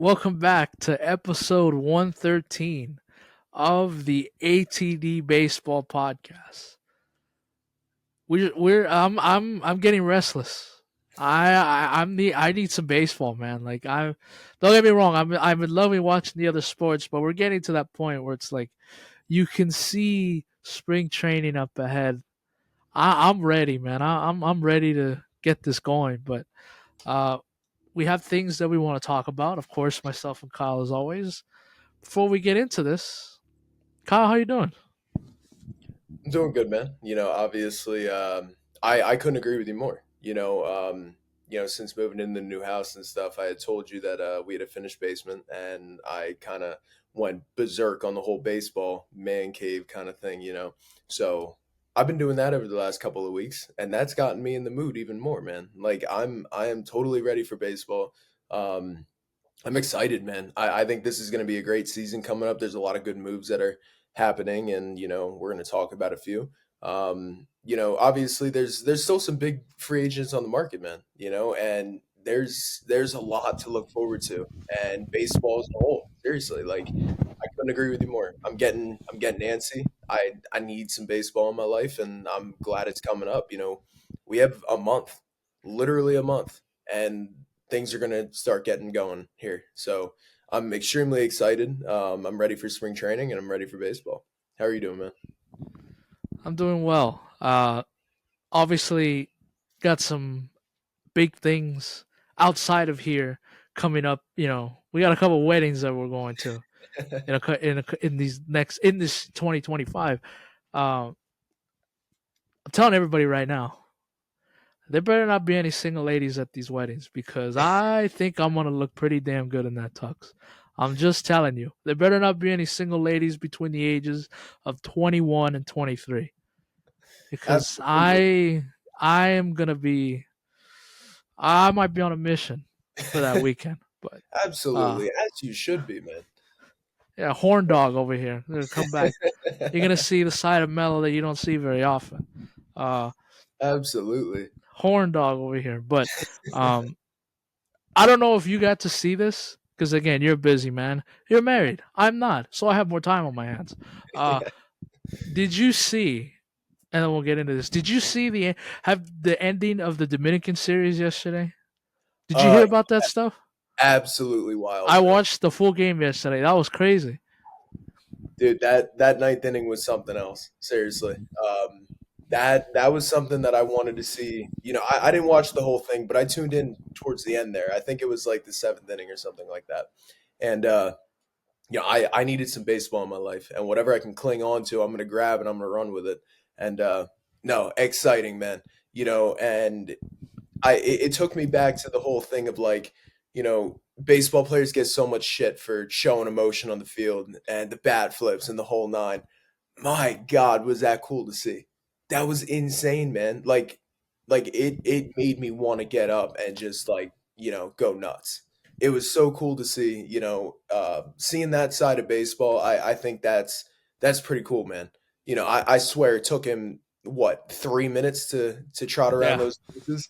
Welcome back to episode 113 of the ATD Baseball Podcast. I'm getting restless. I need some baseball, man. Like I don't get me wrong, I've been loving watching the other sports, but we're getting to that point where it's like you can see spring training up ahead. I'm ready, man. I'm ready to get this going, but uh we have things that we want to talk about. Of course, myself and Kyle as always. Before we get into this, Kyle, how you doing? I'm doing good, man. Obviously, I couldn't agree with you more. Since moving in the new house and stuff, I had told you that we had a finished basement, and I kind of went berserk on the whole baseball man cave kind of thing. So I've been doing that over the last couple of weeks, and that's gotten me in the mood even more, man. Like I am totally ready for baseball. Um, I'm excited, man. I think this is going to be a great season coming up. There's a lot of good moves that are happening, and we're going to talk about a few. Obviously, there's still some big free agents on the market, man. And there's a lot to look forward to, and baseball as a whole. Seriously, like I couldn't agree with you more. I'm getting antsy. I need some baseball in my life, and I'm glad it's coming up. We have a month, literally a month, and things are going to start getting going here. So I'm extremely excited. I'm ready for spring training and I'm ready for baseball. How are you doing, man? I'm doing well. Obviously, got some big things outside of here coming up. We got a couple weddings that we're going to in this 2025. I'm telling everybody right now, there better not be any single ladies at these weddings because I think I'm gonna look pretty damn good in that tux. I'm just telling you, there better not be any single ladies between the ages of 21 and 23 because Absolutely. I am gonna be I might be on a mission for that weekend, but uh Absolutely. As you should be, man. yeah, horn dog over here. They're gonna come back. You're gonna see the side of Melo that you don't see very often. Uh, Absolutely. Horn dog over here, but um, I don't know if you got to see this because again, you're busy, man. You're married. I'm not, so I have more time on my hands. Uh, did you see? And then we'll get into this. Did you see the ending of the Dominican series yesterday? Did you hear Uh about that stuff? Absolutely wild, I man. watched the full game yesterday. That was crazy. Dude, that ninth inning was something else. Seriously. That was something that I wanted to see. I didn't watch the whole thing, but I tuned in towards the end there. I think it was like the seventh inning or something like that. And I needed some baseball in my life, and whatever I can cling on to, I'm gonna grab and I'm gonna run with it. And no, exciting, man. And it took me back to the whole thing of like, baseball players get so much shit for showing emotion on the field and the bat flips and the whole nine. My God, was that cool to see? That was insane, man. Like it made me want to get up and just like go nuts. It was so cool to see. Seeing that side of baseball. I think that's pretty cool, man. I swear it took him what 3 minutes to trot around Yeah, those bases.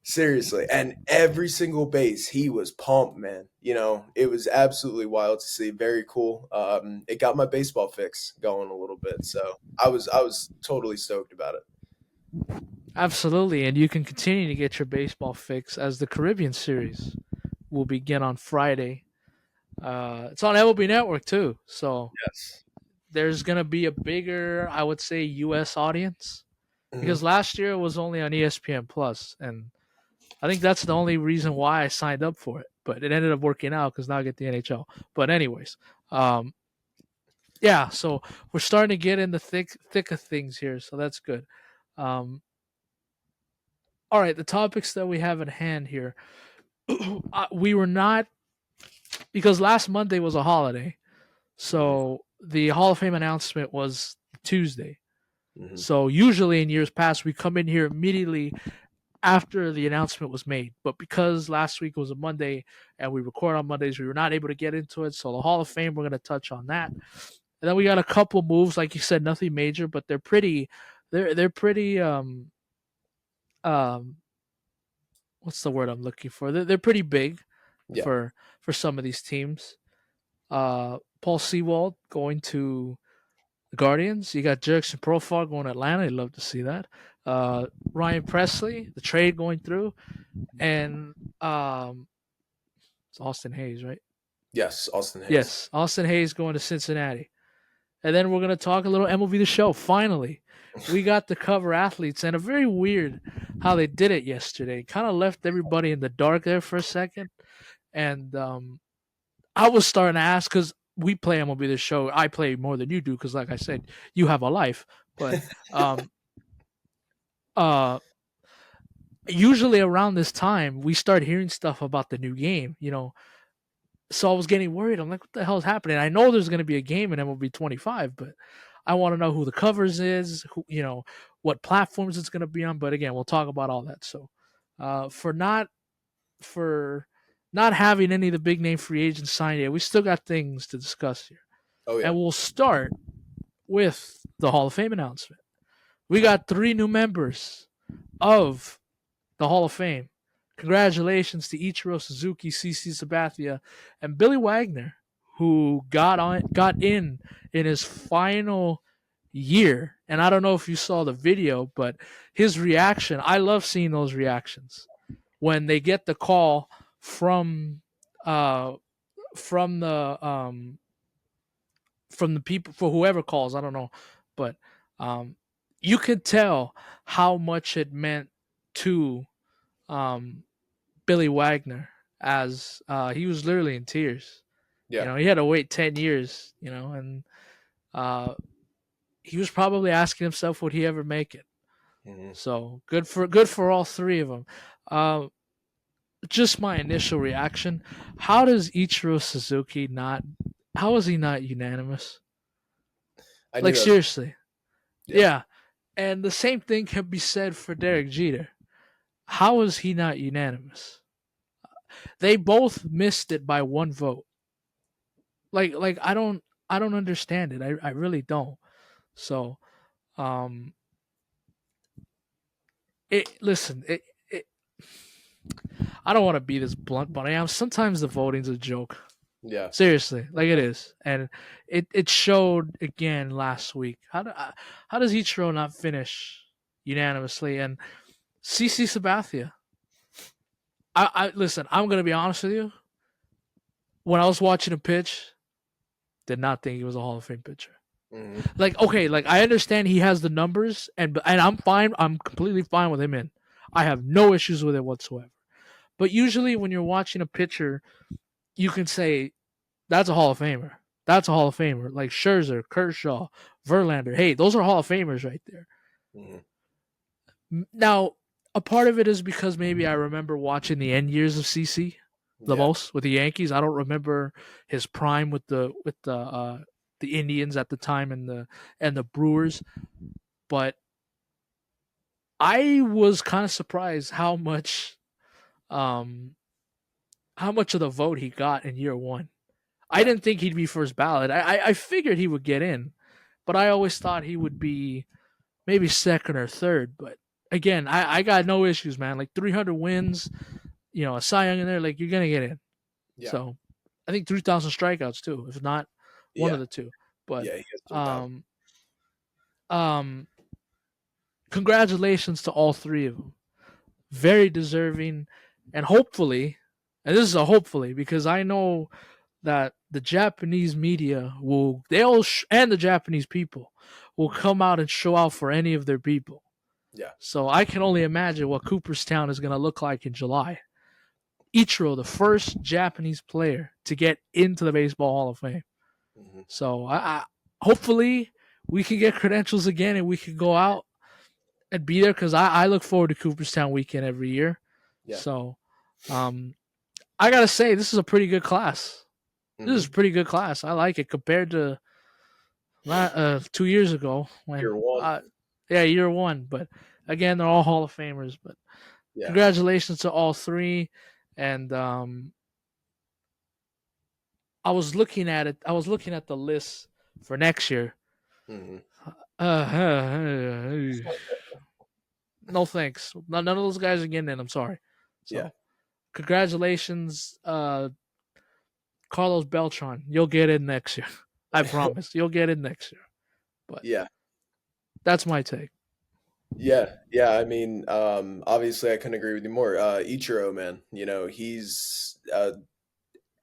Seriously, and every single base, he was pumped, man. It was absolutely wild to see. Very cool. It got my baseball fix going a little bit, so I was totally stoked about it. absolutely. And you can continue to get your baseball fix as the Caribbean series will begin on Friday. It's on MLB Network too, so Yes. there's gonna be a bigger, I would say, U.S. audience because Hmm. last year it was only on ESPN Plus, and I think that's the only reason why I signed up for it. But it ended up working out because now I get the NHL. But anyways, um, yeah. So we're starting to get in the thick of things here, so that's good. Um, all right, the topics that we have at hand here. We were not because last Monday was a holiday, Hmm. so the Hall of Fame announcement was Tuesday. Hmm. So usually in years past, we come in here immediately after the announcement was made. But because last week was a Monday and we record on Mondays, we were not able to get into it. So the Hall of Fame, we're going to touch on that. And then we got a couple moves, like you said, nothing major, but they're pretty. They're pretty. Um, what's the word I'm looking for? They're pretty big. Yeah. for some of these teams. Paul Sewald going to the Guardians. You got Jerickson Profar going to Atlanta. I'd love to see that. Ryan Presley, the trade going through, and it's Austin Hayes, right? Yes, Austin Hayes. Yes, Austin Hayes going to Cincinnati. And then we're going to talk a little MLB The Show. Finally, we got to cover athletes, and a very weird how they did it yesterday. Kind of left everybody in the dark there for a second. And I was starting to ask because we play MLB The Show. I play more than you do because, like I said, you have a life. But um, uh, usually around this time, we start hearing stuff about the new game, So I was getting worried. I'm like, what the hell is happening? I know there's going to be a game in MLB 25, but I want to know who the covers is, what platforms it's going to be on. But again, we'll talk about all that. So, for not having any of the big name free agents signed yet, we still got things to discuss here, Oh yeah. and we'll start with the Hall of Fame announcement. We got 3 new members of the Hall of Fame. Congratulations to Ichiro Suzuki, CC Sabathia, and Billy Wagner, who got in his final year. And I don't know if you saw the video, but his reaction, I love seeing those reactions when they get the call from uh from the um from the people, for whoever calls, I don't know, but um you could tell how much it meant to um Billy Wagner, as he was literally in tears. Yeah. He had to wait 10 years, and uh, he was probably asking himself, would he ever make it? Hmm. So good for all 3 of them. Uh, just my initial reaction. How does Ichiro Suzuki not? How is he not unanimous? I knew Like, that was, seriously, yeah. yeah. And the same thing can be said for Derek Jeter. How is he not unanimous? They both missed it by 1 vote. Like I don't understand it. I really don't. So um it listen, it I don't want to be this blunt, but I am. Sometimes the voting's a joke. Yeah. Seriously, like it is. And it showed again last week. How does Ichiro not finish unanimously? And CC Sabathia. I listen, I'm gonna be honest with you. When I was watching him pitch, did not think he was a Hall of Fame pitcher. Hmm. Like, okay, like I understand he has the numbers, and I'm fine. I'm completely fine with him in. I have no issues with it whatsoever. But usually when you're watching a pitcher, you can say that's a Hall of Famer. That's a Hall of Famer. Like Scherzer, Kershaw, Verlander. Hey, those are Hall of Famers right there. Hmm. Now, a part of it is because maybe I remember watching the end years of CC the Yeah. most with the Yankees. I don't remember his prime with the Indians at the time and the Brewers, but I was kind of surprised um how much of the vote he got in year 1. I Yeah. didn't think he'd be first ballot. I figured he would get in, but I always thought he would be maybe second or third. But again, I got no issues, man. Like 300 wins, a Cy Young in there, like you're gonna get in. Yeah. So I think 3,000 strikeouts too, if not one of Yeah. the two. But Yeah. He has 3,000. um um congratulations to all 3 of them. Very deserving, and hopefully, and this is a hopefully because I know that the Japanese media and the Japanese people will come out and show out for any of their people. Yeah. So I can only imagine what Cooperstown is going to look like in July. Ichiro, the first Japanese player to get into the Baseball Hall of Fame. Hmm. So hopefully we can get credentials again and we can go out and be there because I look forward to Cooperstown weekend every year. Yeah. So um, I got to say, this is a pretty good class. This is a Hmm. pretty good class. I like it compared to 2 years ago when, Year one. yeah, year 1. But again, they're all Hall of Famers. But Yeah. congratulations to all 3. And I was looking at it. I was looking at the list for next year. Hmm. No thanks. None of those guys are getting in. I'm sorry. Yeah. So Congratulations, Carlos Beltran. You'll get in next year. I promise. You'll get in next year. But Yeah. that's my take. Yeah. I mean, obviously, I couldn't agree with you more. Ichiro, man, he's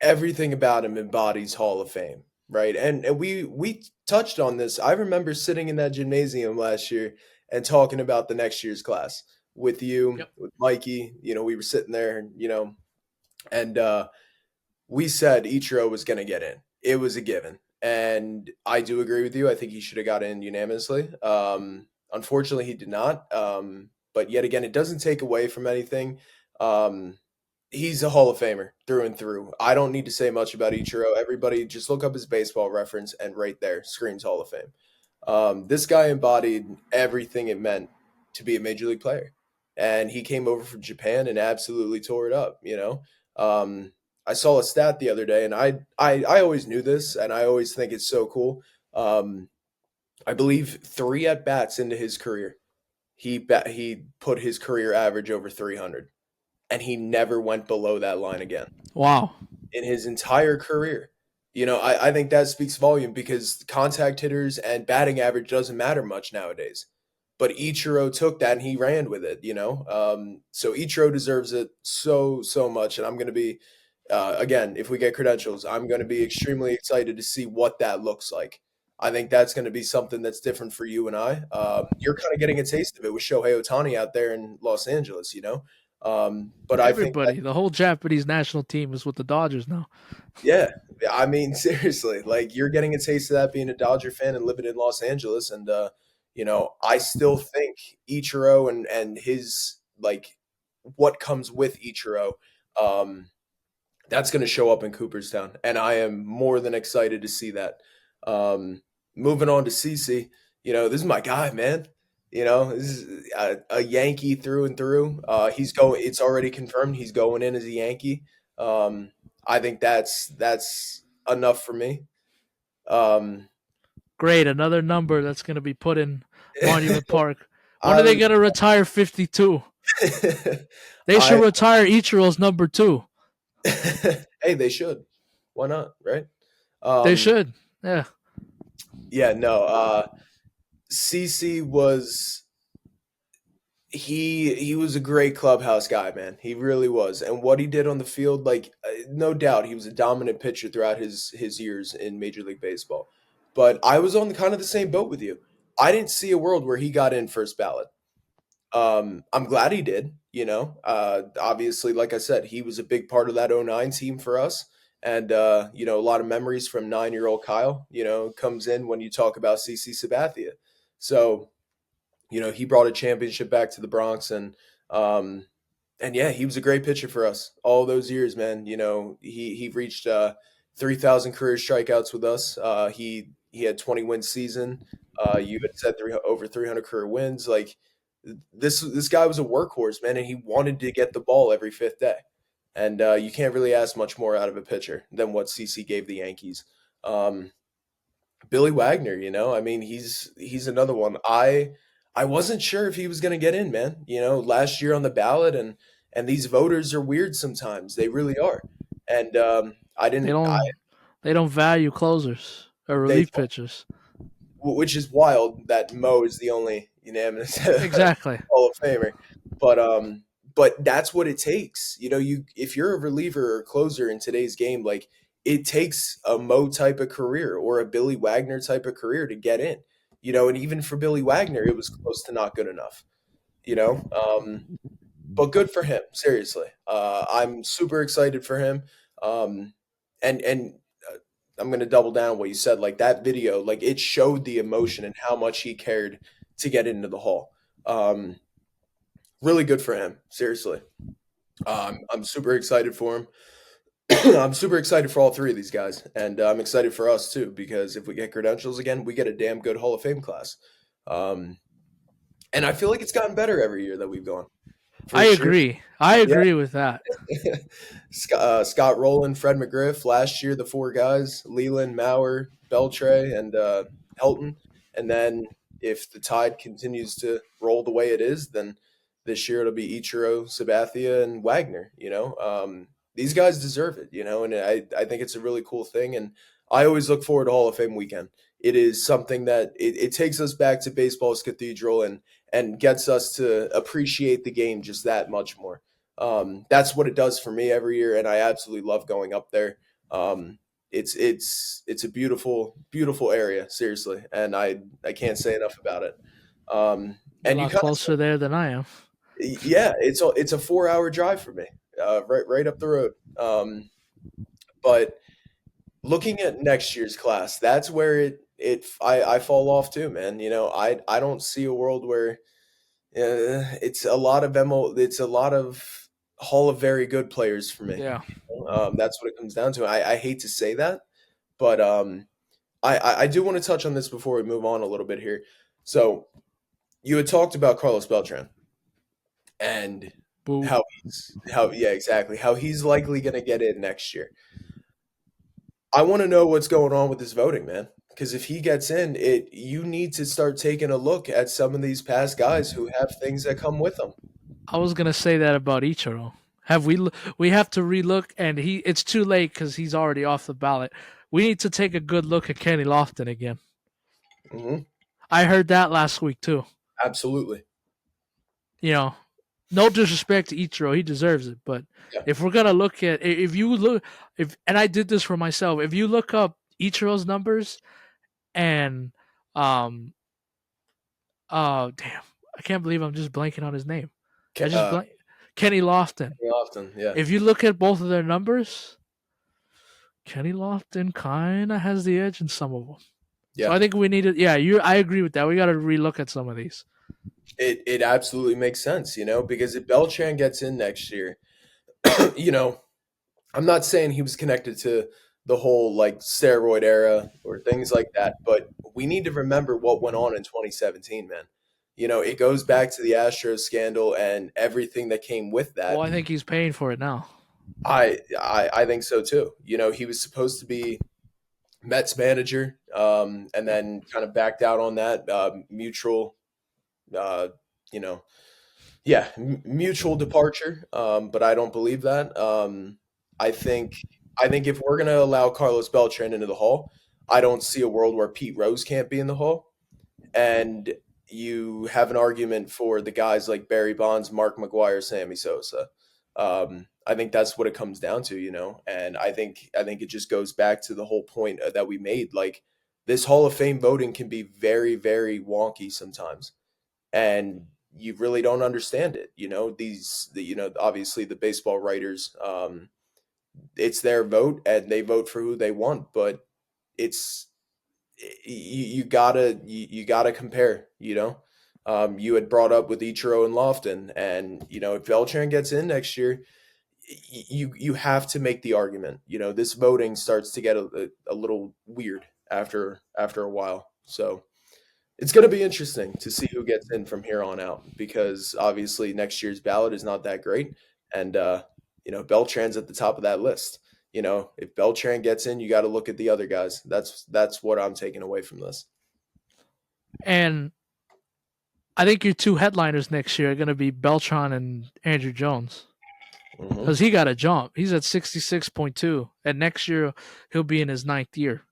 everything about him embodies Hall of Fame, right? And we touched on this. I remember sitting in that gymnasium last year and talking about the next year's class with you, Yep. with Mikey. We were sitting there, and we said Ichiro was going to get in. It was a given. And I do agree with you. I think he should have got in unanimously. Unfortunately, he did not. But yet again, it doesn't take away from anything. Um, he's a Hall of Famer through and through. I don't need to say much about Ichiro. Everybody just look up his baseball reference, and right there screams Hall of Fame. This guy embodied everything it meant to be a major league player. And he came over from Japan and absolutely tore it up. I saw a stat the other day, and I always knew this, and I always think it's so cool. Um, I believe 3 at bats into his career, he put his career average over 300, and he never went below that line again Wow. in his entire career. I think that speaks volume because contact hitters and batting average doesn't matter much nowadays. But Ichiro took that and he ran with it. So Ichiro deserves it so much, and I'm going to be again, if we get credentials, I'm going to be extremely excited to see what that looks like. I think that's going to be something that's different for you and I. You're kind of getting a taste of it with Shohei Ohtani out there in Los Angeles. But I think Everybody, the whole Japanese national team is with the Dodgers now. yeah, I mean, seriously, like you're getting a taste of that being a Dodger fan and living in Los Angeles, and I still think Ichiro and his like what comes with Ichiro, um, that's going to show up in Cooperstown, and I am more than excited to see that. Um, Moving on to CC, this is my guy, man. This is a Yankee through and through. He's going. It's already confirmed he's going in as a Yankee. Um, I think that's enough for me. Um, Great, another number that's going to be put in Monument Park. When are they I'm, going to retire 52? They should I, retire Ichiro's number 2. hey, they should. Why not, right? They Um, should. Yeah. yeah, no. CC was he was a great clubhouse guy, man. He really was, and what he did on the field, like no doubt, he was a dominant pitcher throughout his years in Major League Baseball. But I was on kind of the same boat with you. I didn't see a world where he got in first ballot. I'm glad he did. Obviously, like I said, he was a big part of that '09 team for us, and a lot of memories from 9-year-old Kyle. Comes in when you talk about CC Sabathia. So he brought a championship back to the Bronx, um, and yeah, he was a great pitcher for us all those years, man. He reached 3,000 career strikeouts with us. He had 20-win season. You had said over 300 career wins. Like this guy was a workhorse, man, and he wanted to get the ball every fifth day. And you can't really ask much more out of a pitcher than what CC gave the Yankees. Um, Billy Wagner, I mean, he's another one. I wasn't sure if he was going to get in, man. Last year on the ballot, and these voters are weird sometimes. They really are. And I They didn't. I don't they don't value closers or they relief pitchers. which is wild that Mo is the only unanimous Exactly. Hall of Famer. But that's what it takes. If you're a reliever or closer in today's game, like it takes a Mo type of career or a Billy Wagner type of career to get in. And even for Billy Wagner, it was close to not good enough. You know, but good for him. Seriously, I'm super excited for him. Um, and I'm gonna double down on what you said. Like that video, like it showed the emotion and how much he cared to get into the hall. Um, really good for him. Seriously, I'm super excited for him. I'm super excited for all three of these guys, and I'm excited for us too because if we get credentials again, we get a damn good Hall of Fame class. Um, and I feel like it's gotten better every year that we've gone I for sure. agree. I Yeah. agree with that. Scott Rowland, Fred McGriff. Last year, the four guys: Leland, Maurer, Beltre, and Helton. And then if the tide continues to roll the way it is, then This year it'll be Ichiro, Sabathia, and Wagner. These guys deserve it. And I think it's a really cool thing. And I always look forward to Hall of Fame weekend. It is something that it takes us back to baseball's cathedral and gets us to appreciate the game just that much more. That's what it does for me every year, and I absolutely love going up there. It's a beautiful beautiful area, seriously, and I can't say enough about it. You're a And you lot kind of closer there than I am. yeah, it's a 4 hour drive for me, right up the road. But looking at next year's class, that's where I fall off too, man. I don't see a world where it's a lot of it's a lot of Hall of Very Good players for me. Yeah. That's what it comes down to. I hate to say that, but I do want to touch on this before we move on a little bit here. So you had talked about Carlos Beltran and Boo. how yeah, exactly, how he's likely going to get in next year. I want to know what's going on with this voting, man. Because if he gets in, you need to start taking a look at some of these past guys who have things that come with them. I was gonna say that about Ichiro. We have to relook, and it's too late because he's already off the ballot. We need to take a good look at Kenny Lofton again. Hmm. I heard that last week too. Absolutely. You know, no disrespect to Ichiro, he deserves it. But Yeah. if we're gonna look at, if you look, if and I did this for myself, if you look up Ichiro's numbers and damn, I can't believe I'm just blanking on his name. I just blank Kenny Lofton. Often, yeah. If you look at both of their numbers, Kenny Lofton kind of has the edge in some of them. So Yeah. I think we need to. Yeah, you. I agree with that. We got to relook at some of these. It absolutely makes sense, because if Beltran gets in next year, you know, I'm not saying he was connected to the whole like steroid era or things like that, but we need to remember what went on in 2017, man. It goes back to the Astros scandal and everything that came with Well, that. I think he's paying for it now. I think so too. He was supposed to be Mets manager, and then kind of backed out on that mutual, uh, you know, yeah, mutual departure. But I don't believe that. I think I think if we're gonna allow Carlos Beltran into the Hall, I don't see a world where Pete Rose can't be in the Hall. And you have an argument for the guys like Barry Bonds, Mark McGuire, Sammy Sosa. I think that's what it comes down to, and I think it just goes back to the whole point that we made. Like this Hall of Fame voting can be very, very wonky sometimes, and you really don't understand it. Obviously the baseball writers, it's their vote and they vote for who they want, but it's you gotta compare. You had brought up with Ichiro and Lofton, and if Beltran gets in next year, you have to make the argument. This voting starts to get a little weird after a while. So it's going to be interesting to see who gets in from here on out, because obviously next year's ballot is not that great, and Beltran's at the top of that list. If Beltran gets in, you got to look at the other guys. That's what I'm taking away from this. And I think your two headliners next year are going to be Beltran and Andrew Jones Hmm. because he got a jump. He's at 66.2, and next year he'll be in his ninth year.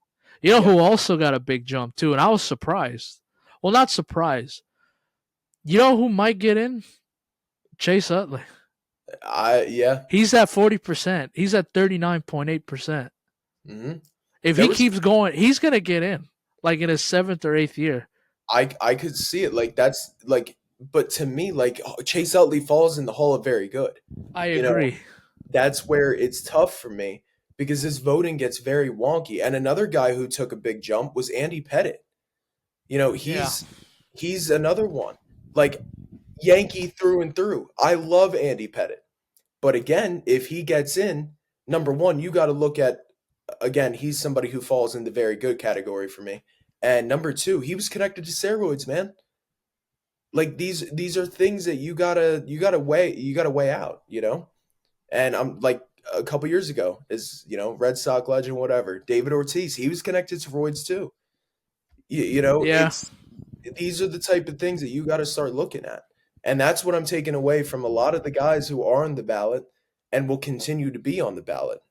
You know Yeah, who also got a big jump too, and I was surprised. Well, not surprised. You know who might get in? Chase Utley. yeah. He's at 40%. He's at 39.8%. Hmm. If There he was keeps going, he's gonna get in, like in his seventh or eighth year. I could see it, like that's like, but to me, like Chase Utley falls in the Hall of Very Good. I You know, agree. that's where it's tough for me because this voting gets very wonky. And another guy who took a big jump was Andy Pettit. Yeah, He's another one. Like Yankee through and through. I love Andy Pettit. But again, if he gets in, number one, you got to look at, again, he's somebody who falls in the very good category for me. And number two, he was connected to steroids, man. Like these are things that you gotta weigh out. And I'm like a couple years ago, is Red Sox legend, whatever. David Ortiz, he was connected to roids too. yeah. It's these are the type of things that you got to start looking at. And that's what I'm taking away from a lot of the guys who are on the ballot and will continue to be on the ballot.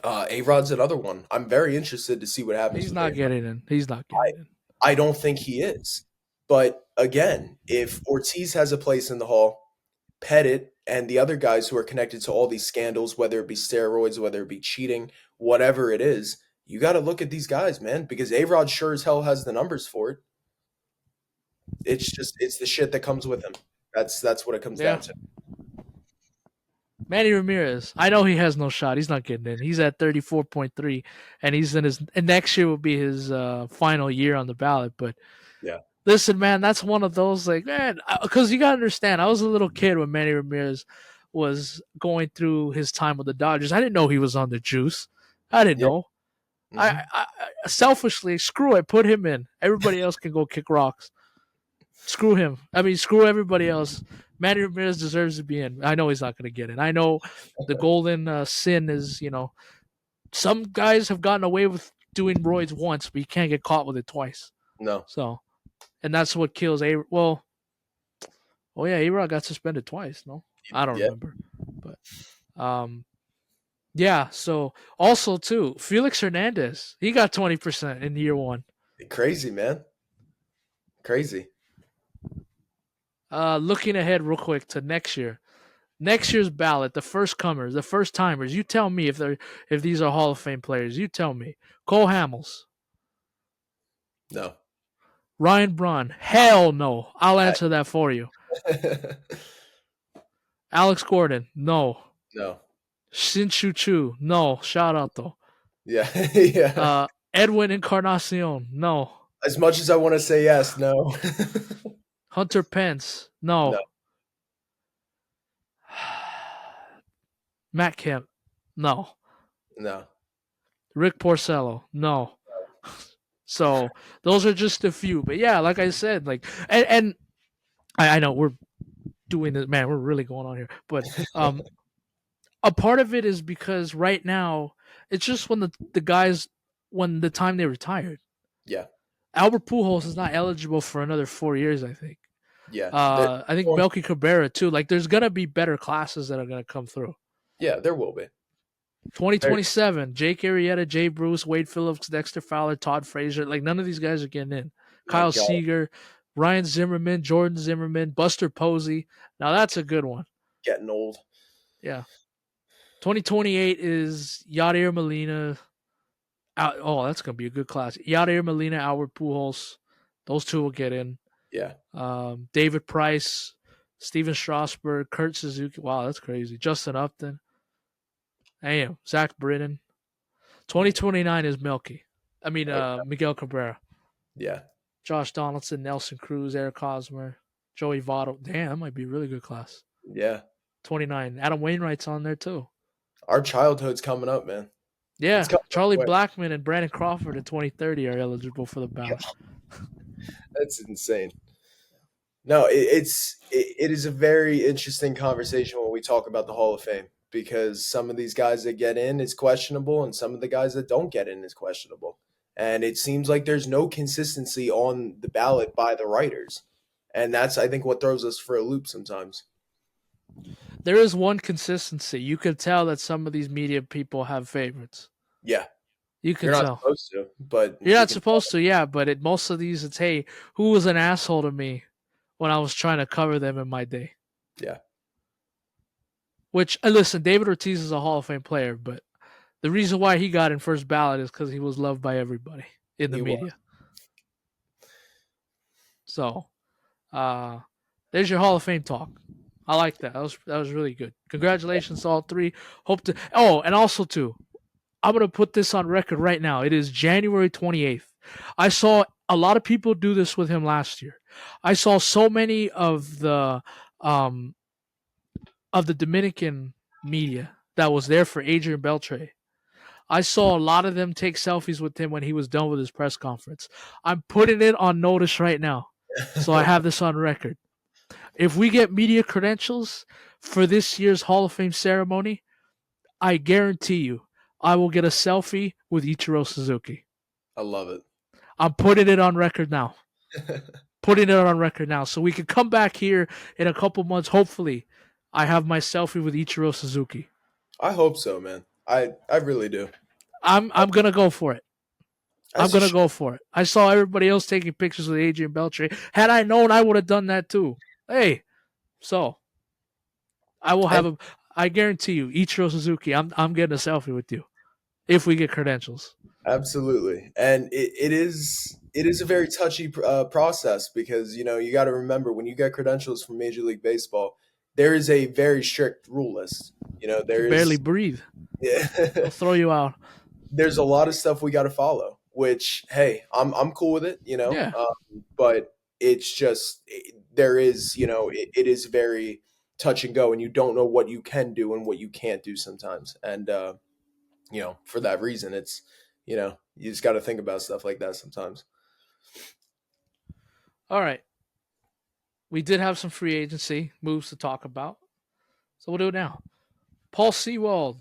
A-Rod's another one. I'm very interested to see what happens He's with not A-Rod. getting in. He's not getting in. I don't think he is. But again, if Ortiz has a place in the Hall, Pettit and the other guys who are connected to all these scandals, whether it be steroids, whether it be cheating, whatever it is, you got to look at these guys, man, because A-Rod sure as hell has the numbers for it. It's the shit that comes with him. That's what it comes Yeah. down to. Manny Ramirez, I know he has no shot. He's not getting in. He's at 34.3, and he's in his. And next year will be his final year on the ballot. But Yeah. listen, man, that's one of those like, man, because you gotta understand. I was a little kid when Manny Ramirez was going through his time with the Dodgers. I didn't know he was on the juice. I didn't Yeah. know. Hmm. I selfishly screw it. Put him in. Everybody else can go kick rocks. Screw him. I mean, screw everybody else. Manny Ramirez deserves to be in. I know he's not going to get in. I know the golden sin is, some guys have gotten away with doing roids once, but you can't get caught with it twice. No. So, and that's what kills A. Well, oh yeah, A-Rod got suspended twice. No, I don't Yeah. remember, but yeah. So also too, Felix Hernandez, he got 20% in year one. Crazy, man. Crazy. Looking ahead real quick to next year. Next year's ballot, the first comers, the first timers. You tell me if these are Hall of Fame players. You tell me. Cole Hamels, No. Ryan Braun. Hell no. I'll answer that for you. Alex Gordon. No. No. Shin Shu Chu. No. Shout out though. Yeah. Yeah. Edwin Encarnacion. No. As much as I want to say yes, no. Hunter Pence. No. No. Matt Kemp. No. No. Rick Porcello. No. So those are just a few. But yeah, like I said, like and I know we're doing this, man, we're really going on here. But a part of it is because right now it's just when the guys when the time they retired. Yeah. Albert Pujols is not eligible for another 4 years, I think. Yeah. I think Melky Cabrera too. Like there's gonna be better classes that are gonna come through. Yeah, there will be. 2027, Jake Arrieta, Jay Bruce, Wade Phillips, Dexter Fowler, Todd Frazier. Like none of these guys are getting in. My Kyle God. Seager, Ryan Zimmerman, Jordan Zimmerman, Buster Posey. Now that's a good one. Getting old. Yeah. 2028 is Yadier Molina. Oh, that's gonna be a good class. Yadier Molina, Albert Pujols. Those two will get in. Yeah. David Price, Steven Strasburg, Kurt Suzuki. Wow, that's crazy. Justin Upton. Damn, Zach Britton. 2029 is Melky. I mean, Miguel Cabrera. Yeah. Josh Donaldson, Nelson Cruz, Eric Hosmer, Joey Votto. Damn, that might be a really good class. Yeah. 29. Adam Wainwright's on there too. Our childhood's coming up, man. Yeah, coming Charlie quick. Blackmon and Brandon Crawford in 2030 are eligible for the ballot. That's insane. No, it is a very interesting conversation when we talk about the Hall of Fame because some of these guys that get in is questionable and some of the guys that don't get in is questionable. And it seems like there's no consistency on the ballot by the writers. And that's, I think, what throws us for a loop sometimes. There is one consistency. You can tell that some of these media people have favorites. Yeah. You can You're not tell. supposed to, but You're not supposed to, yeah, but most of these, it's, hey, who was an asshole to me when I was trying to cover them in my day? Yeah. Which, listen, David Ortiz is a Hall of Fame player, but the reason why he got in first ballot is because he was loved by everybody in the media. So, there's your Hall of Fame talk. I like that. That was really good. Congratulations to all three. Hope to. Oh, and also too, I'm gonna put this on record right now. It is January 28th. I saw a lot of people do this with him last year. I saw so many of the Dominican media that was there for Adrian Beltre. I saw a lot of them take selfies with him when he was done with his press conference. I'm putting it on notice right now, so I have this on record. If we get media credentials for this year's Hall of Fame ceremony, I guarantee you I will get a selfie with Ichiro Suzuki. I love it. I'm putting it on record now. putting it on record now, so we could come back here in a couple months. Hopefully, I have my selfie with Ichiro Suzuki. I hope so, man. I really do. I'm gonna go for it. I'm As you gonna should. go for it. I saw everybody else taking pictures with Adrian Beltre. Had I known, I would have done that too. Hey, so I will have And a. I guarantee you, Ichiro Suzuki. I'm getting a selfie with you if we get credentials. absolutely, and it is a very touchy process because you got to remember when you get credentials from Major League Baseball, there is a very strict rule list. You There can barely is breathe. yeah, They'll throw you out. there's a lot of stuff we got to follow. Which hey, I'm cool with it. Yeah. But it's just there is it is very touch and go, and you don't know what you can do and what you can't do sometimes, and for that reason, it's you just got to think about stuff like that sometimes. All right. We did have some free agency moves to talk about, so we'll do it now. Paul Sewald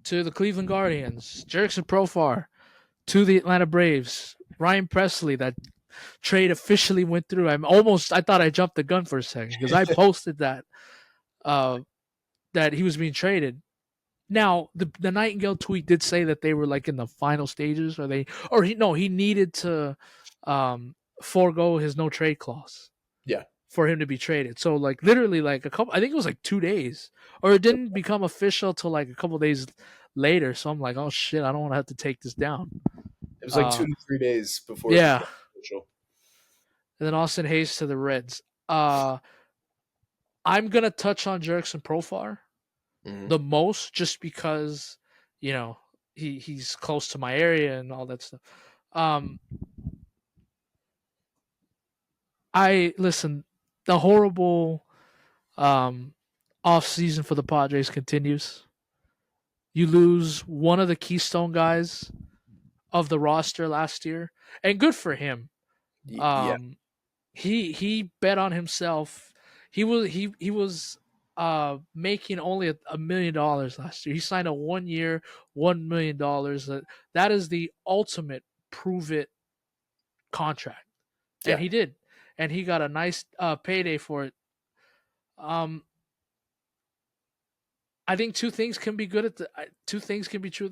to the Cleveland Guardians. Jerickson Profar to the Atlanta Braves. Ryan Presley, that trade officially went through. I thought I jumped the gun for a second because I posted that uh, that he was being traded. Now the Nightingale tweet did say that they were like in the final stages, he needed to forego his no trade clause Yeah, for him to be traded. So like literally like a couple, I think it was like 2 days, or it didn't become official till like a couple days later. So I'm like, oh shit, I don't want to have to take this down. it was like Uh, 2 to 3 days before it yeah, became official. and then Austin Hayes to the Reds. I'm gonna touch on Jerickson Profar Hmm. the most, just because you know he's close to my area and all that stuff. Um, I listen. The horrible um, off season for the Padres continues. You lose one of the keystone guys of the roster last year, and good for him. Yeah, Um, he bet on himself. He was making only $1 million last year. He signed a 1 year, $1 million. That is the ultimate prove it contract, and yeah, he did, and he got a nice payday for it. Um, I think two things can be true at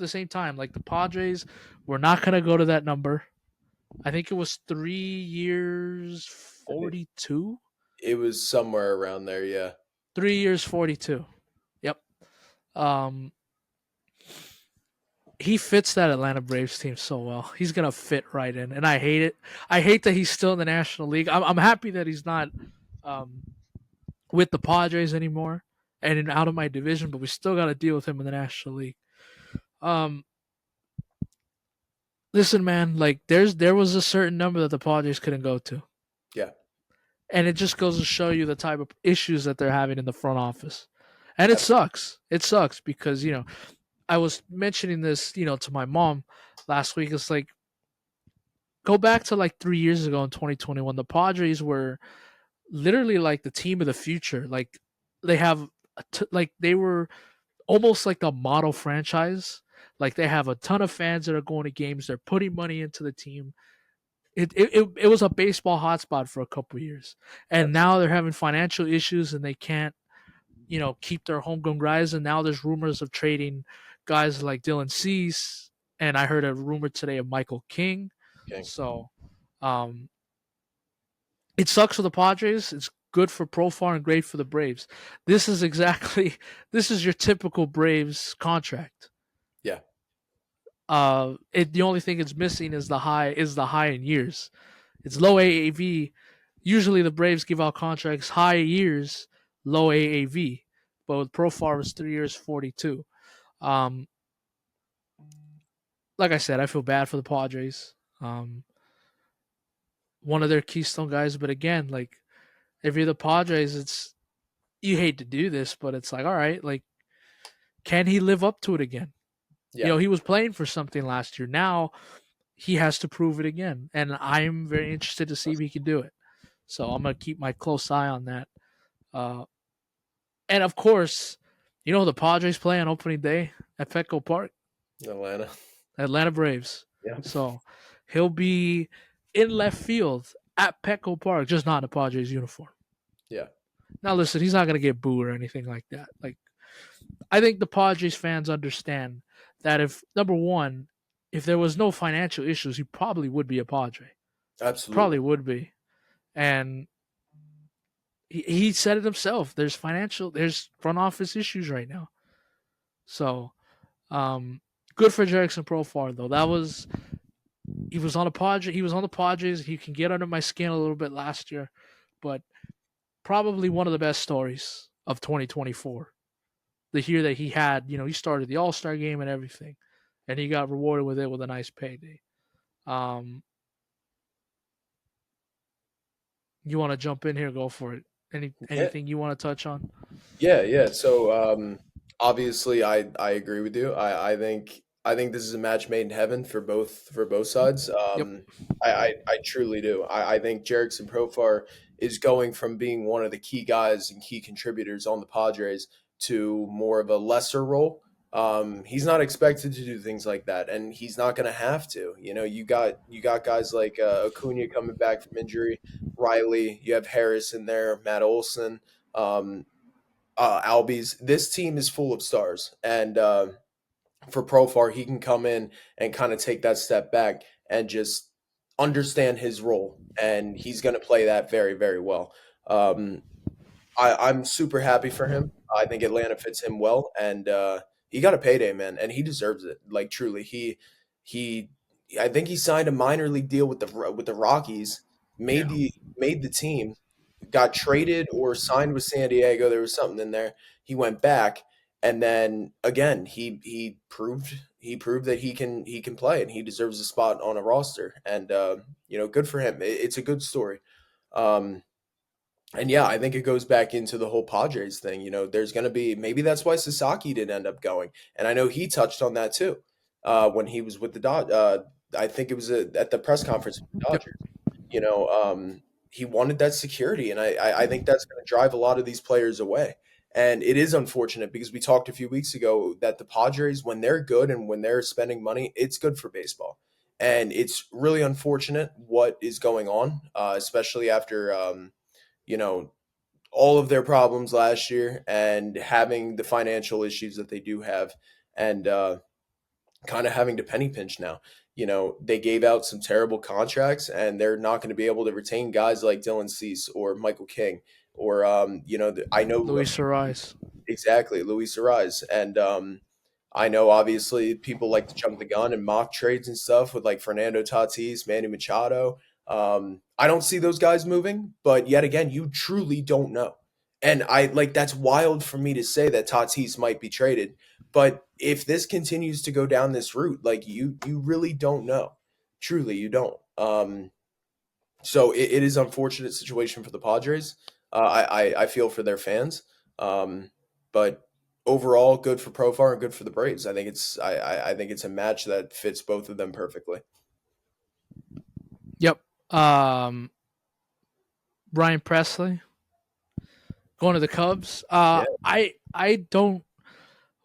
the same time. Like the Padres, we're not gonna go to that number. I think it was 3 years, it, 42. it was somewhere around there. Yeah, 3 years, 42. Yep. Um, he fits that Atlanta Braves team so well. He's gonna fit right in, and I hate it. I hate that he's still in the National League. I'm happy that he's not um, with the Padres anymore and out of my division, but we still got to deal with him in the National League. Um, listen, man, like there was a certain number that the Padres couldn't go to, yeah, and it just goes to show you the type of issues that they're having in the front office, and it absolutely. sucks. It sucks because I was mentioning this, to my mom last week. It's like go back to like 3 years ago in 2021. The Padres were literally like the team of the future. Like they have, like they were almost like the model franchise. Like they have a ton of fans that are going to games. They're putting money into the team. It was a baseball hotspot for a couple of years, and now they're having financial issues and they can't keep their homegrown guys. And now there's rumors of trading guys like Dylan Cease, and I heard a rumor today of Michael King. Okay. So, um, it sucks for the Padres. It's good for Profar and great for the Braves. This is exactly this is your typical Braves contract. Yeah, The only thing it's missing is the high in years. It's low AAV. Usually the Braves give out contracts high years, low AAV. But with Profar was 3 years, 42. Um, like I said, I feel bad for the Padres. Um, one of their keystone guys, but again, like if you're the Padres, it's you hate to do this, but it's like, all right, like can he live up to it again? yeah, He was playing for something last year. Now he has to prove it again, and I'm very interested to see if he can do it. So I'm gonna keep my close eye on that. Uh, and of course, the Padres play on opening day at Petco Park, Atlanta. Atlanta Braves. Yeah, So he'll be in left field. at Petco Park, just not in a Padres uniform. Yeah, Now, listen, he's not going to get booed or anything like that. Like, I think the Padres fans understand that if number one, if there was no financial issues, he probably would be a Padre. Probably absolutely. would be. And he said it himself. There's front office issues right now. So, um, good for Jerickson Profar though. He was on a Padre. He was on the Padres. He can get under my skin a little bit last year, but probably one of the best stories of 2024. The year that he had, he started the All Star game and everything, and he got rewarded with it with a nice payday. Um, you want to jump in here? Go for it. Yeah, Anything you want to touch on? yeah. So obviously, I agree with you. I think this is a match made in heaven for both sides. Yep. I truly do. I think Jerickson Profar is going from being one of the key guys and key contributors on the Padres to more of a lesser role. He's not expected to do things like that, and he's not going to have to. You got guys like Acuna coming back from injury, Riley. You have Harris in there, Matt Olson. Um, Albies. This team is full of stars, and for Profar, he can come in and kind of take that step back and just understand his role, and he's going to play that very, very well. Um, I'm super happy for him. I think Atlanta fits him well, and he got a payday, man, and he deserves it. Like truly, he. I think he signed a minor league deal with the Rockies. Made Yeah. the team, got traded or signed with San Diego. There was something in there. He went back, and then again, he proved that he can play, and he deserves a spot on a roster. And good for him. It's a good story. Um, and yeah, I think it goes back into the whole Padres thing. There's going to be maybe that's why Sasaki didn't end up going, and I know he touched on that too when he was with the Dodgers. I think it was at the press conference with the Yep. Dodgers. You know, he wanted that security, and I think that's going to drive a lot of these players away. And it is unfortunate because we talked a few weeks ago that the Padres, when they're good and when they're spending money, it's good for baseball. And it's really unfortunate what is going on, especially after you know all of their problems last year and having the financial issues that they do have, and kind of having to penny pinch now. They gave out some terrible contracts, and they're not going to be able to retain guys like Dylan Cease or Michael King, or I know a Luis few Ariz. exactly Luis Ariz, and I know obviously people like to jump the gun and mock trades and stuff with like Fernando Tatis, Manny Machado. I don't see those guys moving, but yet again, you truly don't know. And I like that's wild for me to say that Tatis might be traded, but if this continues to go down this route, like you really don't know. Truly, you don't. So it is unfortunate situation for the Padres. I feel for their fans, but overall, good for Profar and good for the Braves. I think it's a match that fits both of them perfectly. Yep. Brian Presley going to the Cubs. Yeah, I don't.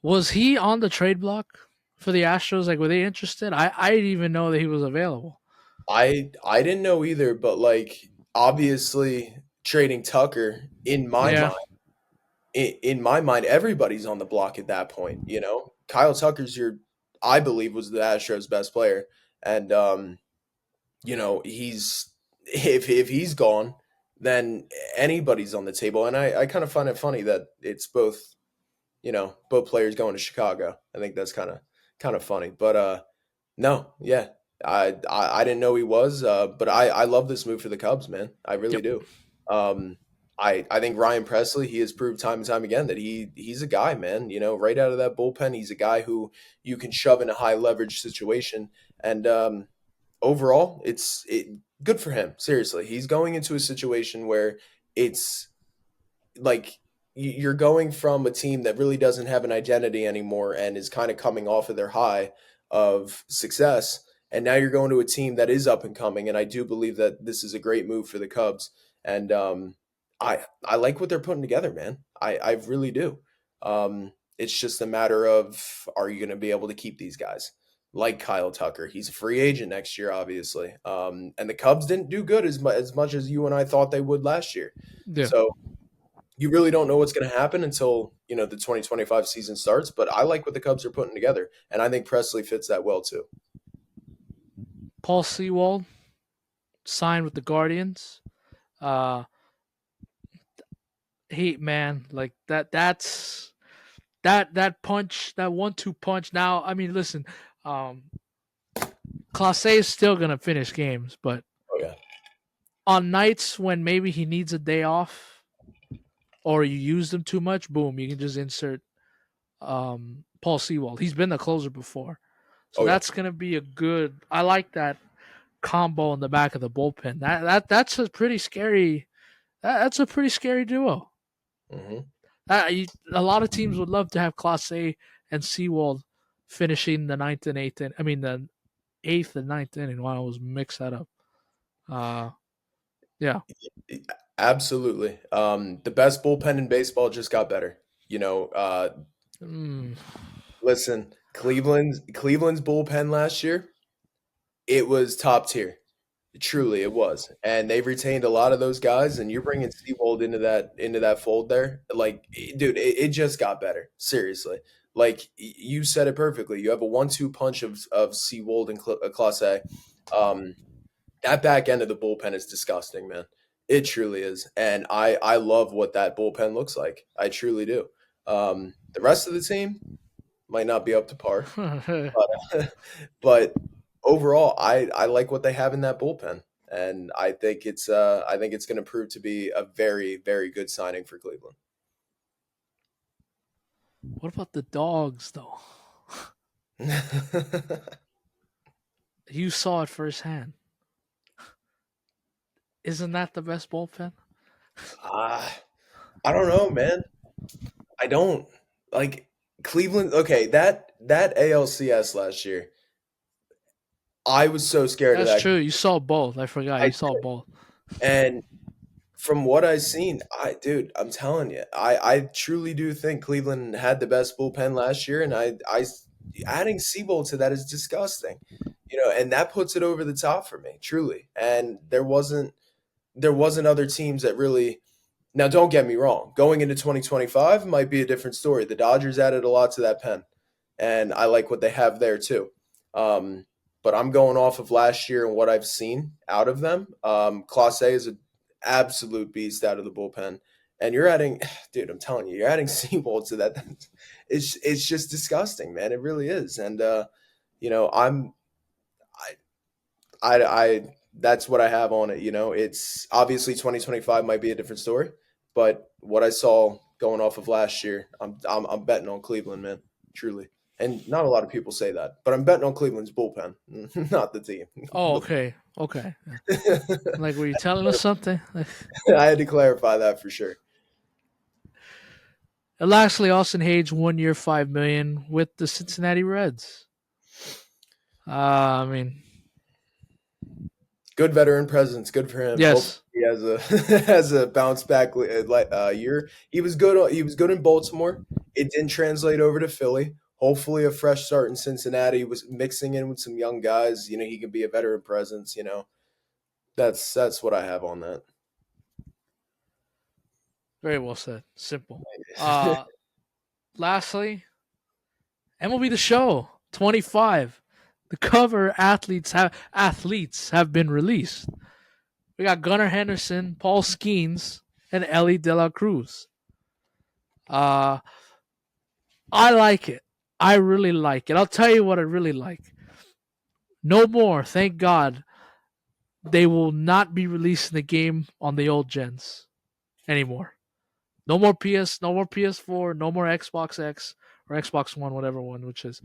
Was he on the trade block for the Astros? Like, were they interested? I didn't even know that he was available. I didn't know either, but like obviously trading Tucker in my Yeah. mind, in my mind, everybody's on the block at that point. Kyle Tucker's I believe was the Astros' best player, and he's if he's gone, then anybody's on the table. And I kind of find it funny that it's both players going to Chicago. I think that's kind of funny. But no, yeah. I didn't know he was, but I love this move for the Cubs, man. I really Yep. do. Um, I think Ryan Presley, he has proved time and time again that he's a guy, man. Right out of that bullpen, he's a guy who you can shove in a high leverage situation, and overall, good for him. Seriously, he's going into a situation where it's like you're going from a team that really doesn't have an identity anymore and is kind of coming off of their high of success, and now you're going to a team that is up and coming. And I do believe that this is a great move for the Cubs, and I like what they're putting together, man. I really do. It's just a matter of, are you going to be able to keep these guys? like Kyle Tucker. He's a free agent next year, obviously. And the Cubs didn't do good as much as you and I thought they would last year. Yeah. So you really don't know what's going to happen until the 2025 season starts. But I like what the Cubs are putting together, and I think Presley fits that well too. Paul Sewald signed with the Guardians. Uh, he man, like that punch, that 1-2 punch. Now, I mean, listen, um, Clase is still gonna finish games, but Oh yeah, on nights when maybe he needs a day off or you use them too much, boom, you can just insert Paul Sewald. He's been the closer before, so oh yeah. that's gonna be a good. I like that combo in the back of the bullpen. That's a pretty scary. That's a pretty scary duo. Hmm. A lot of teams would love to have Class A and Seawald finishing the ninth and eighth. I mean the eighth and ninth inning. Wow, I was mixed that up. Uh, yeah. Absolutely. The best bullpen in baseball just got better. Mm. Listen, Cleveland's bullpen last year, it was top tier. Truly, it was, and they've retained a lot of those guys. And you're bringing Seawold into that fold there. Like, dude, it just got better. Seriously, like you said it perfectly. You have a 1-2 punch of Seawold and Class A. Um, that back end of the bullpen is disgusting, man. It truly is, and I love what that bullpen looks like. I truly do. The rest of the team might not be up to par, but but overall, I like what they have in that bullpen, and I think it's going to prove to be a very very good signing for Cleveland. What about the dogs though? You saw it firsthand. Isn't that the best bullpen? Ah, I don't know, man. I don't like Cleveland. Okay, that ALCS last year, I was so scared of That's that. true. You saw both. I forgot. I You saw both. and from what I've seen, dude, I'm telling you, I truly do think Cleveland had the best bullpen last year, and adding Siebold to that is disgusting, and that puts it over the top for me, truly. And there wasn't other teams that really. Now, don't get me wrong. Going into 2025 might be a different story. The Dodgers added a lot to that pen, and I like what they have there too. Um, but I'm going off of last year and what I've seen out of them. Class A is an absolute beast out of the bullpen, and you're adding, dude. I'm telling you, you're adding Seabold to that. It's just disgusting, man. It really is, and I'm I that's what I have on it. It's obviously 2025 might be a different story, but what I saw going off of last year, I'm betting on Cleveland, man, truly. And not a lot of people say that, but I'm betting on Cleveland's bullpen, not the team. Oh, okay. Okay. Like, were you telling us something? I had to clarify that for sure. And lastly, Austin Hayes, 1 year, $5 million with the Cincinnati Reds. I mean, Good veteran presence, good for him. Hopefully yes. he has a has a bounce back year. He was good in Baltimore. It didn't translate over to Philly. Hopefully, a fresh start in Cincinnati was mixing in with some young guys. He can be a veteran presence. That's what I have on that. Very well said. Simple. Uh, lastly, MLB The Show 25. The cover athletes have been released. We got Gunnar Henderson, Paul Skeens, and Ellie De La Cruz. Uh, I like it. I really like it. I'll tell you what I really like. No more, thank God, they will not be releasing the game on the old gens anymore. No more no more PS4, no more Xbox X or Xbox One, whatever one, which is.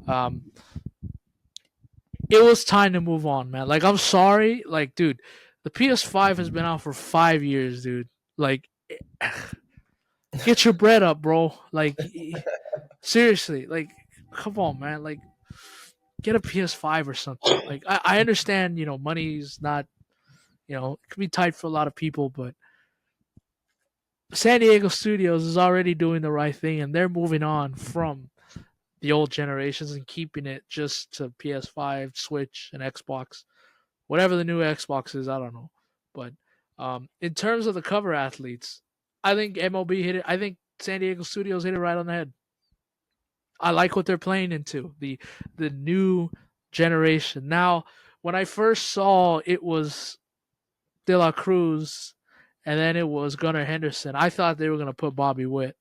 Um, it was time to move on, man. Like, I'm sorry, like, dude, the PS5 has been out for 5 years, dude. Like, get your bread up, bro. Like, seriously, like, come on, man. Like, get a PS5 or something. Like, I understand, money's not, it can be tight for a lot of people, but San Diego Studios is already doing the right thing, and they're moving on from the old generations and keeping it just to PS5, Switch, and Xbox. Whatever the new Xbox is, I don't know. But in terms of the cover athletes, I think MLB hit it. I think San Diego Studios hit it right on the head. I like what they're playing into the new generation. Now, when I first saw it was De La Cruz, and then it was Gunnar Henderson, I thought they were going to put Bobby Witt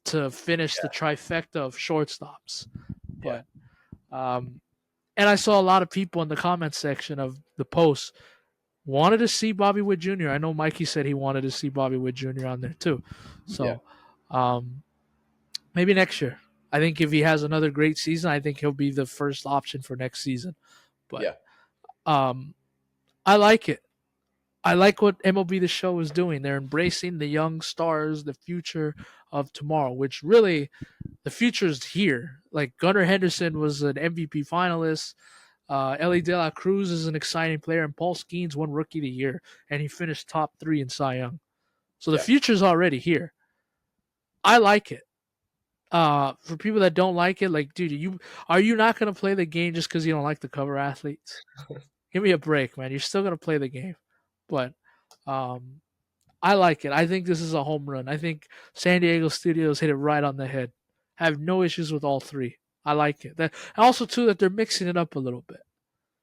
to finish the Yeah, trifecta of shortstops. yeah, But and I saw a lot of people in the comments section of the post wanted to see Bobby Witt Jr. I know Mikey said he wanted to see Bobby Witt Jr. on there too. yeah, So maybe next year. I think if he has another great season, I think he'll be the first option for next season. But yeah. um, I like it. I like what MLB The Show is doing. They're embracing the young stars, the future of tomorrow, which really the future is here. Like Gunnar Henderson was an MVP finalist. Ellie De La Cruz is an exciting player, and Paul Skeens won Rookie of the Year, and he finished top 3 in Cy Young. So the Yeah. future's already here. I like it. For people that don't like it, like, dude, are you not gonna play the game just because you don't like the cover athletes? Give me a break, man. You're still gonna play the game, but um, I like it. I think this is a home run. I think San Diego Studios hit it right on the head. I have no issues with all three. I like it. That also too that they're mixing it up a little bit.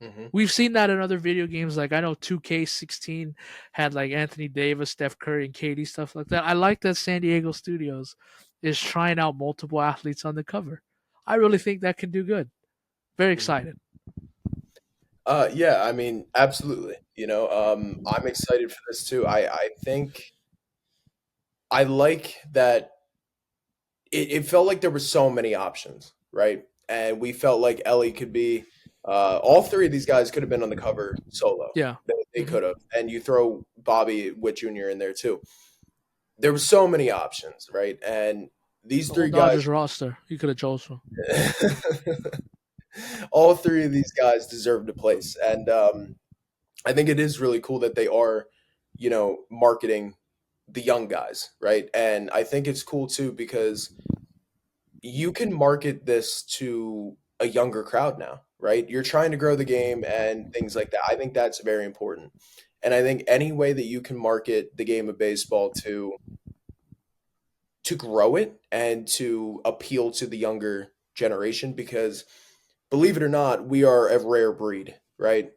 Hmm. We've seen that in other video games. Like I know 2K16 had like Anthony Davis, Steph Curry, and KD stuff like that. I like that San Diego Studios is trying out multiple athletes on the cover. I really think that can do good. Very Hmm. excited. Yeah, I mean, absolutely. I'm excited for this too. I think I like that it felt like there were so many options, right? And we felt like Ellie could be all three of these guys could have been on the cover solo. Yeah. They Hmm. could have. And you throw Bobby Witt Jr. in there too. There were so many options, right? And these The whole three guys Dodgers roster, you could have chose from. all three of these guys deserved a place. And I think it is really cool that they are, marketing the young guys, right? And I think it's cool too because you can market this to a younger crowd now, right? You're trying to grow the game and things like that. I think that's very important. And I think any way that you can market the game of baseball to grow it and to appeal to the younger generation because believe it or not, we are a rare breed, right?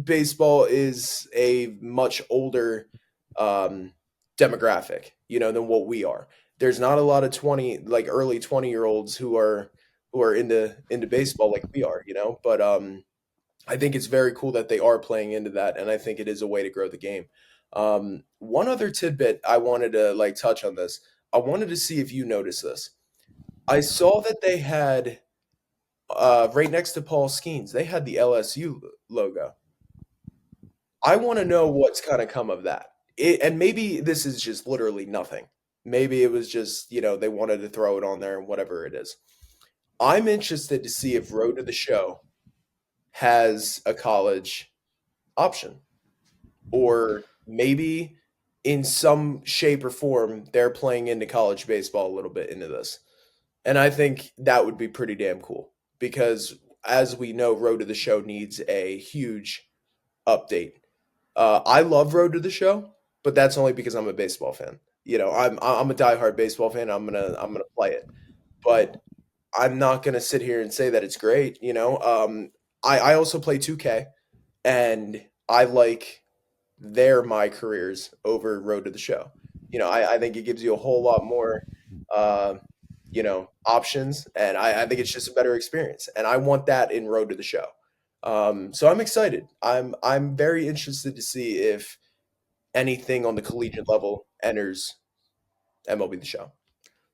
Baseball is a much older um, demographic, than what we are. There's not a lot of 20, like early 20-year-olds who are into baseball like we are, But I think it's very cool that they are playing into that, and I think it is a way to grow the game. One other tidbit I wanted to like touch on this. I wanted to see if you noticed this. I saw that they had right next to Paul Skeens, they had the LSU logo. I want to know what's kind of come of that. And maybe this is just literally nothing. Maybe it was just, they wanted to throw it on there and whatever it is. I'm interested to see if Road to the Show has a college option or maybe in some shape or form they're playing into college baseball a little bit into this. And I think that would be pretty damn cool because as we know, Road to the Show needs a huge update. I love Road to the Show, but that's only because I'm a baseball fan. I'm a diehard baseball fan. I'm gonna play it, but I'm not gonna sit here and say that it's great. I also play 2K, and I like my careers over Road to the Show. I think it gives you a whole lot more, uh, options, and I think it's just a better experience. And I want that in Road to the Show. So I'm excited. I'm very interested to see if anything on the collegiate level enters MLB The Show.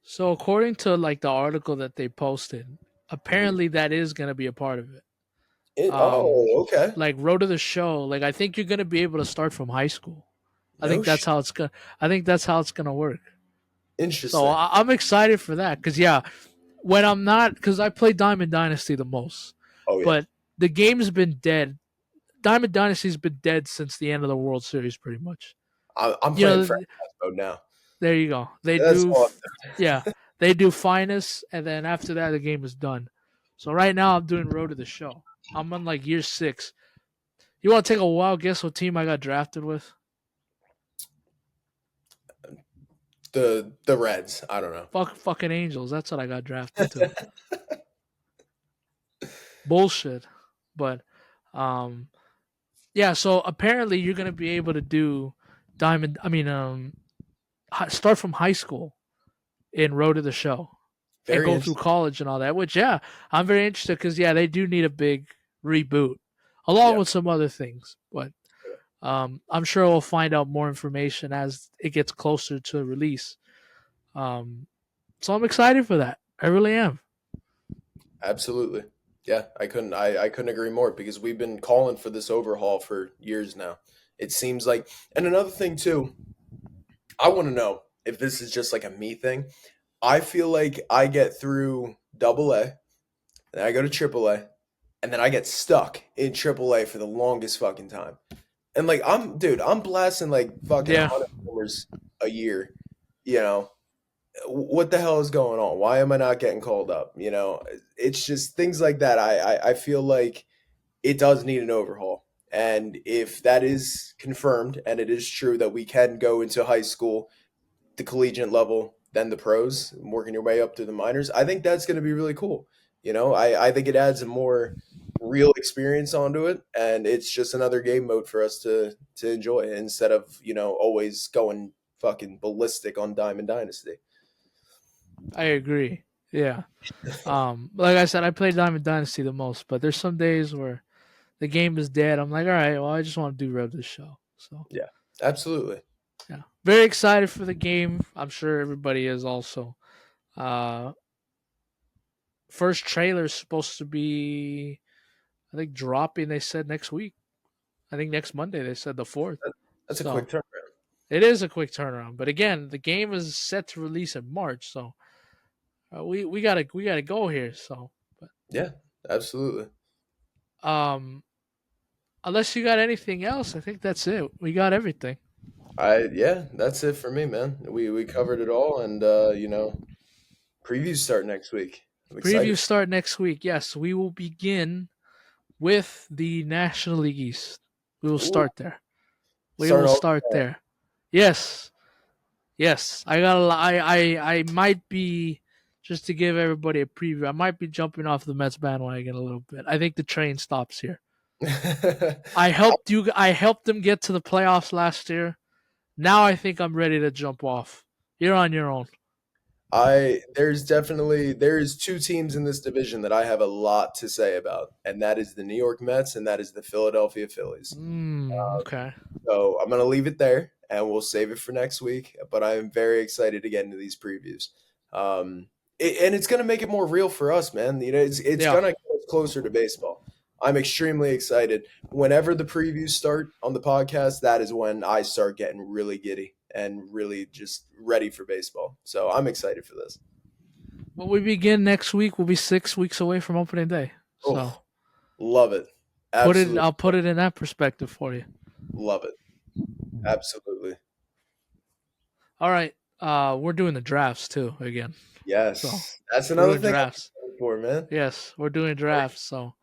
So according to like the article that they posted, Mhm. apparently that is going to be a part of it. Um, Oh, okay. like Road to the Show, like I think you're going to be able to start from high school. I No think that's shit. how it's gonna. I think that's how it's gonna work. So Interesting. I'm excited for that because yeah, when I'm not because I play Diamond Dynasty the most, Oh yeah. but the game's been dead. Diamond Dynasty's been dead since the end of the World Series, pretty much. I'm You playing know, franchise mode now. there you go. They That's do, all. yeah, They do finest, and then after that, the game is done. So right now, I'm doing Road to the Show. I'm on like year 6. You want to take a wild guess what team I got drafted with? The Reds. I don't know. Fucking Angels. That's what I got drafted to. Bullshit. But um, yeah. So apparently, you're gonna be able to do diamond. I mean, start from high school in Road to the Show and Very go through interesting. college and all that. Which yeah, I'm very interested because yeah, they do need a big reboot along Yeah. with some other things. But I'm sure we'll find out more information as it gets closer to release. Um, so I'm excited for that. I really am. Absolutely. Yeah, I couldn't agree more because we've been calling for this overhaul for years now. It seems like, and another thing too, I want to know if this is just like a me thing. I feel like I get through double A, then I go to triple A, and then I get stuck in triple A for the longest fucking time. And like I'm blasting like fucking Yeah, 100 homers a year, you know. What the hell is going on? Why am I not getting called up? You know, it's just things like that. I feel like it does need an overhaul. And if that is confirmed and it is true that we can go into high school, the collegiate level, then the pros, working your way up to the minors, I think that's going to be really cool. You know, I think it adds a more real experience onto it, and it's just another game mode for us to enjoy instead of always going fucking ballistic on Diamond Dynasty. I agree. Yeah. Like I said, I play Diamond Dynasty the most, but there's some days where the game is dead. I'm like, all right, well, I just want to do Road to the Show. So Yeah, absolutely. yeah, very excited for the game. I'm sure everybody is also. Uh, First trailer is supposed to be, I think, dropping. They said next week. I think next Monday. They said the 4th. That's a quick So turnaround. it is a quick turnaround. But again, the game is set to release in March. So we gotta go here. So, but Yeah, absolutely. um, unless you got anything else, I think that's it. We got everything. Yeah, that's it for me, man. We covered it all, and previews start next week. I'm excited. Previews start next week. Yes, we will begin with the National League East. We will Ooh, start there. We will starting off. start there. Yes, yes. I got. I might be just to give everybody a preview. I might be jumping off the Mets bandwagon a little bit. I think the train stops here. I helped you. I helped them get to the playoffs last year. Now I think I'm ready to jump off. You're on your own. There's two teams in this division that I have a lot to say about, and that is the New York Mets and that is the Philadelphia Phillies. Okay. So I'm gonna leave it there, and we'll save it for next week. But I'm very excited to get into these previews, and it's gonna make it more real for us, man. You know, it's Yeah. gonna get us closer to baseball. I'm extremely excited. Whenever the previews start on the podcast, that is when I start getting really giddy and really just ready for baseball. So I'm excited for this. When we begin next week, we'll be 6 weeks away from opening day. So Oh, love it. put it. Absolutely I'll put it in that perspective for you. love it. Absolutely. All right. We're doing the drafts too again. So Yes. That's we're another doing thing I'm drafts. excited for, man. Yes, we're doing drafts. So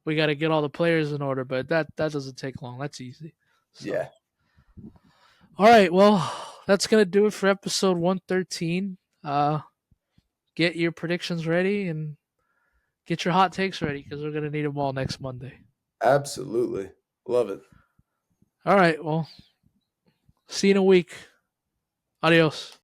we got to get all the players in order, but that doesn't take long. That's easy. So Yeah. all right. Well, that's gonna do it for episode 113. Get your predictions ready and get your hot takes ready because we're gonna need them all next Monday. Absolutely. Love it. All right. Well, see you in a week. Adios.